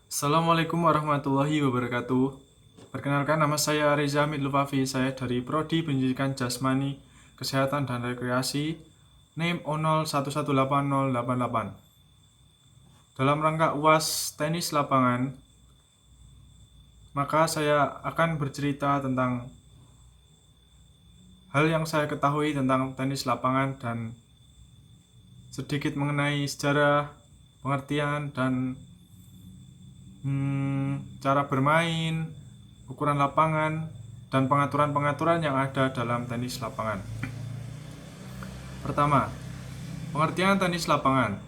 Assalamualaikum warahmatullahi wabarakatuh. Perkenalkan, nama saya Reza Mitlufafi. Saya dari Prodi Pendidikan Jasmani, Kesehatan dan Rekreasi, NIM O01180088. Dalam rangka UAS tenis lapangan, maka saya akan bercerita tentang hal yang saya ketahui tentang tenis lapangan dan sedikit mengenai sejarah, pengertian, dan cara bermain, ukuran lapangan, dan pengaturan-pengaturan yang ada dalam tenis lapangan. Pertama, pengertian tenis lapangan.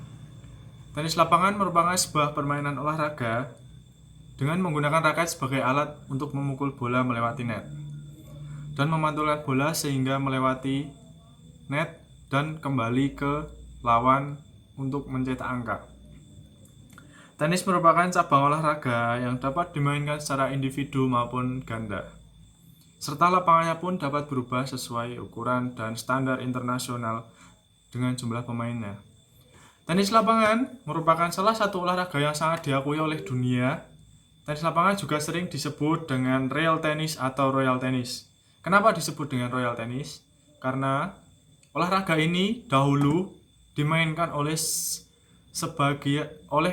Tenis lapangan merupakan sebuah permainan olahraga dengan menggunakan raket sebagai alat untuk memukul bola melewati net dan memantulkan bola sehingga melewati net dan kembali ke lawan untuk mencetak angka. Tenis merupakan cabang olahraga yang dapat dimainkan secara individu maupun ganda, serta lapangannya pun dapat berubah sesuai ukuran dan standar internasional dengan jumlah pemainnya. Tenis lapangan merupakan salah satu olahraga yang sangat diakui oleh dunia. Tenis lapangan juga sering disebut dengan real tennis atau royal tennis. Kenapa disebut dengan royal tennis? Karena olahraga ini dahulu dimainkan oleh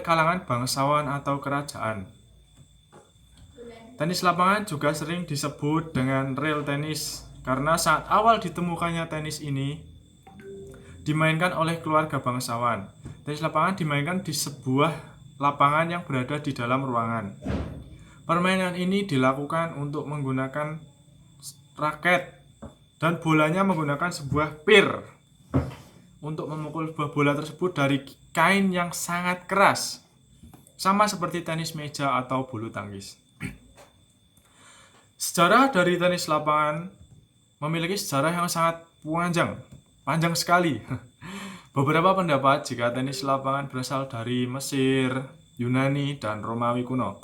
kalangan bangsawan atau kerajaan. Tenis lapangan juga sering disebut dengan real tennis karena saat awal ditemukannya tenis ini dimainkan oleh keluarga bangsawan. Tenis lapangan dimainkan di sebuah lapangan yang berada di dalam ruangan. Permainan ini dilakukan untuk menggunakan raket dan bolanya menggunakan sebuah pir untuk memukul sebuah bola tersebut dari kain yang sangat keras, sama seperti tenis meja atau bulu tangkis. Sejarah dari tenis lapangan memiliki sejarah yang sangat panjang sekali. Beberapa pendapat jika tenis lapangan berasal dari Mesir, Yunani, dan Romawi kuno.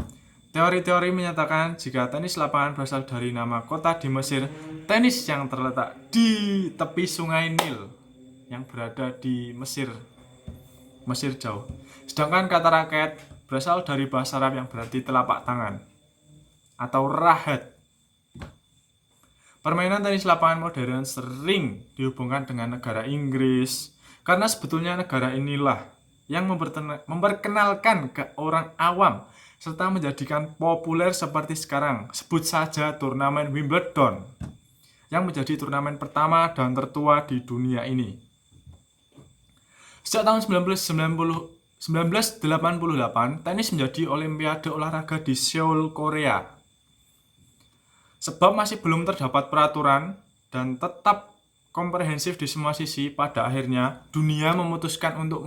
Teori-teori menyatakan jika tenis lapangan berasal dari nama kota di Mesir, tenis yang terletak di tepi sungai Nil yang berada di Mesir jauh. Sedangkan kata raket berasal dari bahasa Arab yang berarti telapak tangan atau rahat. Permainan tenis lapangan modern sering dihubungkan dengan negara Inggris karena sebetulnya negara inilah yang memperkenalkan ke orang awam serta menjadikan populer seperti sekarang. Sebut saja turnamen Wimbledon yang menjadi turnamen pertama dan tertua di dunia ini. Sejak tahun 1988, tenis menjadi olimpiade olahraga di Seoul, Korea. Sebab masih belum terdapat peraturan dan tetap komprehensif di semua sisi, pada akhirnya dunia memutuskan untuk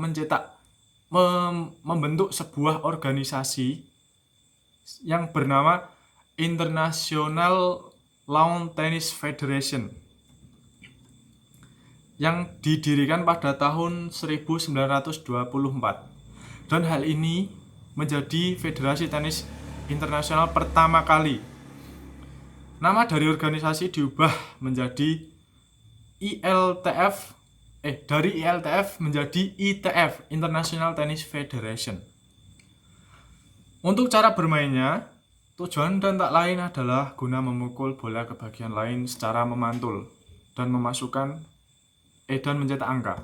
membentuk sebuah organisasi yang bernama International Lawn Tennis Federation yang didirikan pada tahun 1924. Dan hal ini menjadi federasi tenis internasional pertama kali. Nama dari organisasi diubah menjadi dari ILTF menjadi ITF, International Tennis Federation. Untuk cara bermainnya, tujuan dan tak lain adalah guna memukul bola ke bagian lain secara memantul dan mencetak angka.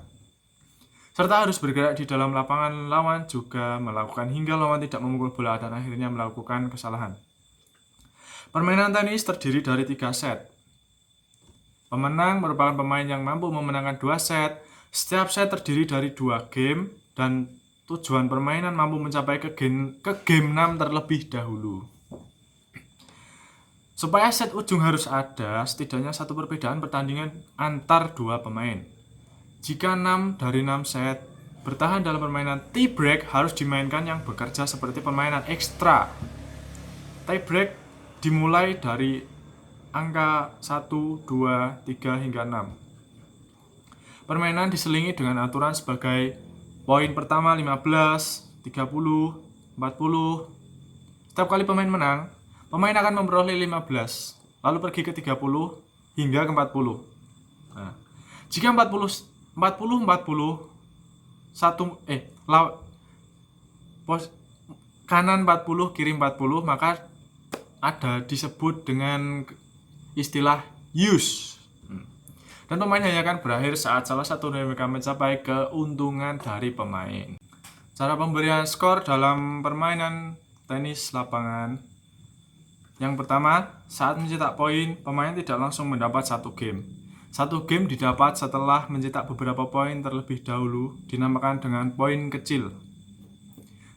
Serta harus bergerak di dalam lapangan lawan juga melakukan hingga lawan tidak memukul bola dan akhirnya melakukan kesalahan. Permainan tenis terdiri dari 3 set. Pemenang merupakan pemain yang mampu memenangkan 2 set. Setiap set terdiri dari 2 game dan tujuan permainan mampu mencapai ke game 6 terlebih dahulu. Supaya set ujung harus ada setidaknya satu perbedaan pertandingan antar dua pemain. Jika 6 dari 6 set bertahan dalam permainan tie break, harus dimainkan yang bekerja seperti permainan ekstra. Tie break dimulai dari angka 1, 2, 3 hingga 6. Permainan diselingi dengan aturan sebagai poin pertama 15, 30, 40. Setiap kali pemain menang, pemain akan memperoleh 15, lalu pergi ke 30 hingga ke 40. Nah, jika 40 satu kanan 40, kiri 40, maka ada disebut dengan istilah use. Dan pemain hanya akan berakhir saat salah satu dari mereka mencapai keuntungan dari pemain. Cara pemberian skor dalam permainan tenis lapangan. Yang pertama, saat mencetak poin, pemain tidak langsung mendapat satu game. Satu game didapat setelah mencetak beberapa poin terlebih dahulu, dinamakan dengan poin kecil.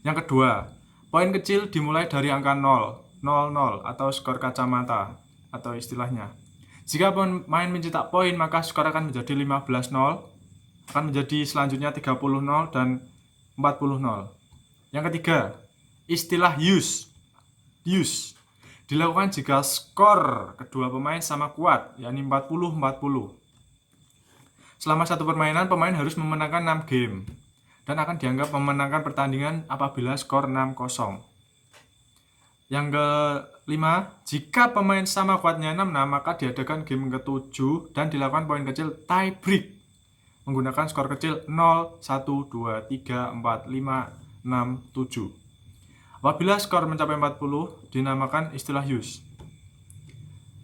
Yang kedua, poin kecil dimulai dari angka 0, 0-0 atau skor kacamata atau istilahnya. Jika pemain mencetak poin, maka skor akan menjadi 15-0, akan menjadi selanjutnya 30-0 dan 40-0. Yang ketiga, istilah use dilakukan jika skor kedua pemain sama kuat, yakni 40-40. Selama satu permainan, pemain harus memenangkan 6 game dan akan dianggap memenangkan pertandingan apabila skor 6-0. Yang kelima, jika pemain sama kuatnya 6-6, maka diadakan game ke-7 dan dilakukan poin kecil tie break menggunakan skor kecil 0, 1, 2, 3, 4, 5, 6, 7. Apabila skor mencapai 40, dinamakan istilah use.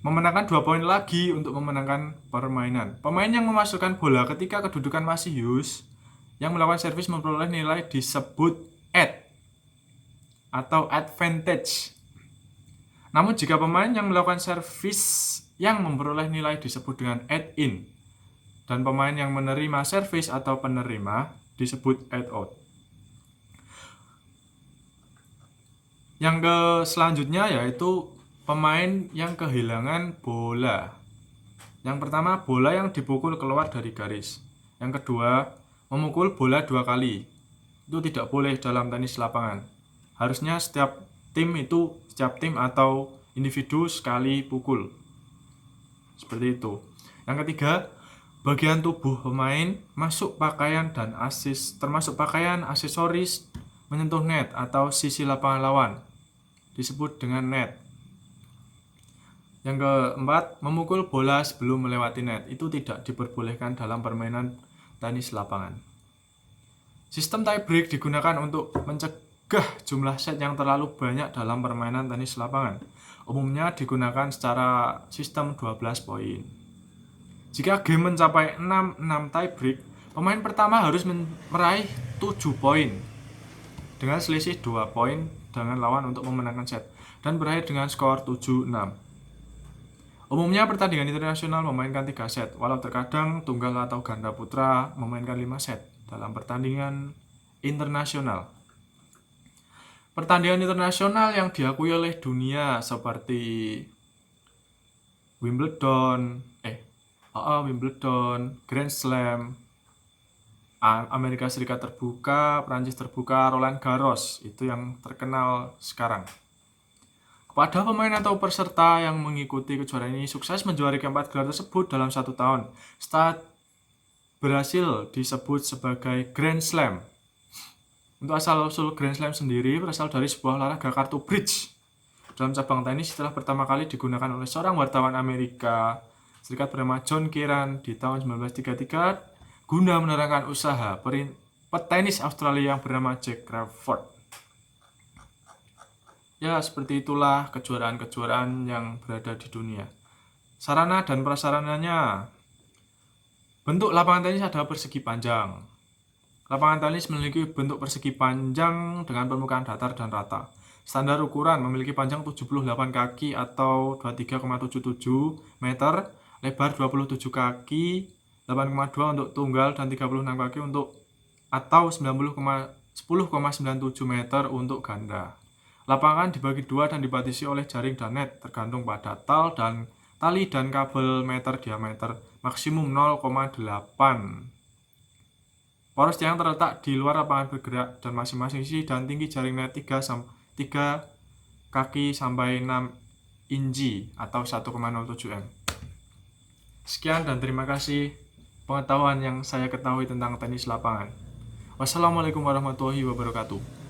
Memenangkan 2 poin lagi untuk memenangkan permainan. Pemain yang memasukkan bola ketika kedudukan masih use, yang melakukan servis memperoleh nilai disebut edge atau advantage. Namun jika pemain yang melakukan servis yang memperoleh nilai disebut dengan edge in, dan pemain yang menerima servis atau penerima disebut edge out. Yang selanjutnya yaitu pemain yang kehilangan bola. Yang pertama, bola yang dipukul keluar dari garis. Yang kedua, memukul bola 2 kali. Itu tidak boleh dalam tenis lapangan. Harusnya setiap tim atau individu sekali pukul. Seperti itu. Yang ketiga, bagian tubuh pemain masuk pakaian dan termasuk pakaian, aksesoris menyentuh net atau sisi lapangan lawan, disebut dengan net. Yang keempat, memukul bola sebelum melewati net. Itu tidak diperbolehkan dalam permainan tenis lapangan. Sistem tie break digunakan untuk mencegah jumlah set yang terlalu banyak dalam permainan tenis lapangan. Umumnya digunakan secara sistem 12 poin. Jika game mencapai 6-6 tie break, pemain pertama harus meraih 7 poin dengan selisih 2 poin dengan lawan untuk memenangkan set dan berakhir dengan skor 7-6. Umumnya pertandingan internasional memainkan 3 set, walau terkadang tunggal atau ganda putra memainkan 5 set dalam pertandingan internasional. Pertandingan internasional yang diakui oleh dunia seperti Wimbledon, Grand Slam, Amerika Serikat terbuka, Prancis terbuka, Roland Garros, itu yang terkenal sekarang. Kepada pemain atau peserta yang mengikuti kejuaraan ini sukses menjuarai keempat gelar tersebut dalam 1 tahun, start berhasil disebut sebagai Grand Slam. Untuk asal-usul Grand Slam sendiri berasal dari sebuah olahraga kartu bridge dalam cabang tenis setelah pertama kali digunakan oleh seorang wartawan Amerika Serikat bernama John Kieran di tahun 1933 guna menerangkan usaha petenis Australia yang bernama Jack Crawford. Ya, seperti itulah kejuaraan-kejuaraan yang berada di dunia. Sarana dan prasarananya. Bentuk lapangan tenis adalah persegi panjang. Lapangan tenis memiliki bentuk persegi panjang dengan permukaan datar dan rata. Standar ukuran memiliki panjang 78 kaki atau 23,77 meter, lebar 27 kaki, 8,2 untuk tunggal dan 36 kaki atau 10,97 meter untuk ganda. Lapangan dibagi 2 dan dibatasi oleh jaring dan net, tergantung pada tali dan kabel meter diameter maksimum 0,8. Poros tiang terletak di luar lapangan bergerak dan masing-masing sisi dan tinggi jaring net 3 kaki sampai 6 inci atau 1,07 m. Sekian dan terima kasih pengetahuan yang saya ketahui tentang tenis lapangan. Wassalamualaikum warahmatullahi wabarakatuh.